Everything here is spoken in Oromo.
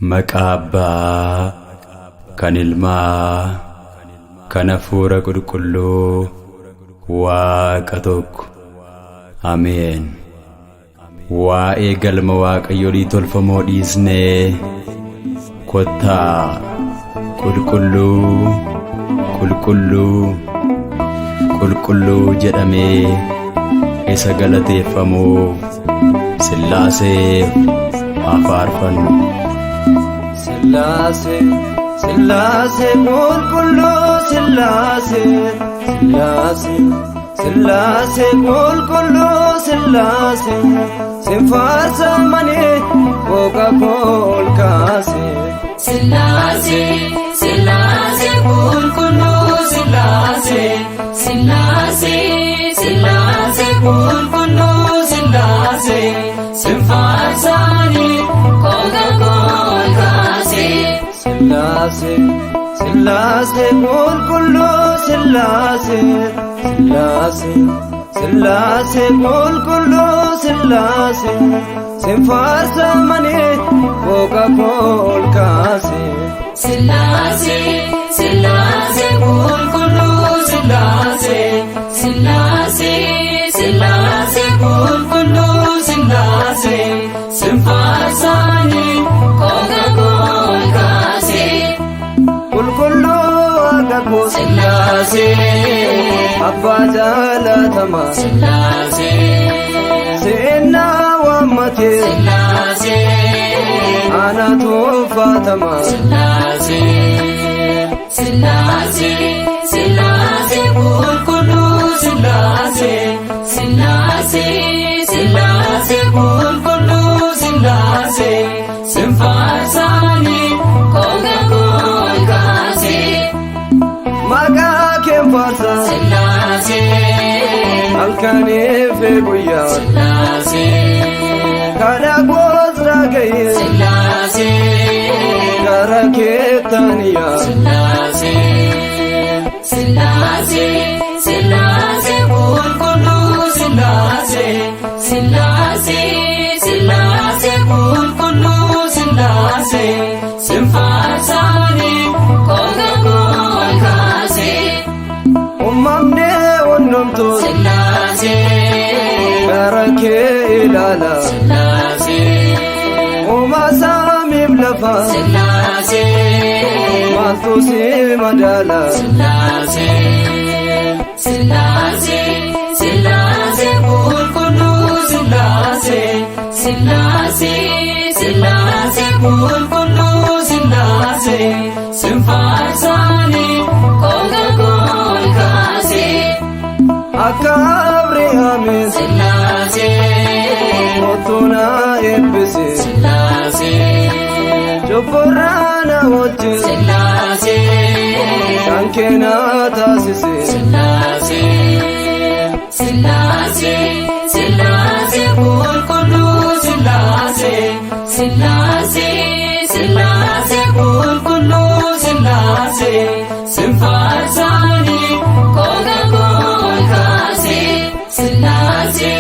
Maqaa kan Ilmaa kan Hafuura Qulqulluu Waaqa tokko. Ameen. Waa'ee galma Waaqayyolii tolfamoo dhiisnee kottaa qulqulluu qulqulluu qulqulluu jedhamee isa galateeffamuuf Sillaaseef haa faarfannu. Sillaase, Sillaase qulqulluu Sillaase, Sillaase, Sillaase qulqulluu Sillaase, sin faarsamanii boqa ol kaase. Sillaase, Sillaase qulqulluu Sillaase, Sillaase, Sillaase qulqulluu Sillaase, sin faarsamanii boqa ol kaase. Sillaase, Sillaase qulqulluu Sillaase, Sillaase, Sillaase qulqulluu Sillaase, sin faarsamanii boqa ol kaase. Sillaase, Sillaase qulqulluu Sillaase, Sillaase, Sillaase qulqulluu Sillaase, sin faarsamanii boqa ol kaase. Qulqulluu Waaqa koo Sillaase, Abbaa jaalatamaa Sillaase, seennaa waammatee Sillaase, ana tuffatamaa. Sillaase, Sillaase, Sillaase qulqulluu Sillaase, Sillaase, Sillaase qulqulluu Sillaase, sin faarsamanii boqa ol kaase. Maqaa kee faarsa Sillaase, halkanii fi guyyaa Sillaase, karaa koos dhaga'ee Sillaase, gara keettan yaa. Sillaase, Sillaase, Sillaase qulqulluu Sillaase, Sillaase, Sillaase qulqulluu Sillaase, sin faarsamanii boqa ol kaase. Uumamnee hundumtuu Sillaase, gara kee ilaala. Sillaase, Uumaa samiif lafa Sillaase, maaltu si madaala. Sillaase, Sillaase, Sillaase qulqulluu Sillaase, Sillaase, Sillaase qulqulluu Sillaase, sin faarsamanii boqa ol kaase. Akka Abrihaamis Sillaase, kottu na eebbise Sillaase, cubburraa na wajjin Sillaase, kan kee na taasise. Sillaase, Sillaase, Sillaase qulqulluu Sillaase, Sillaase, Sillaase qulqulluu Sillaase, sin faarsamanii boqa ol kaase. Sillaase.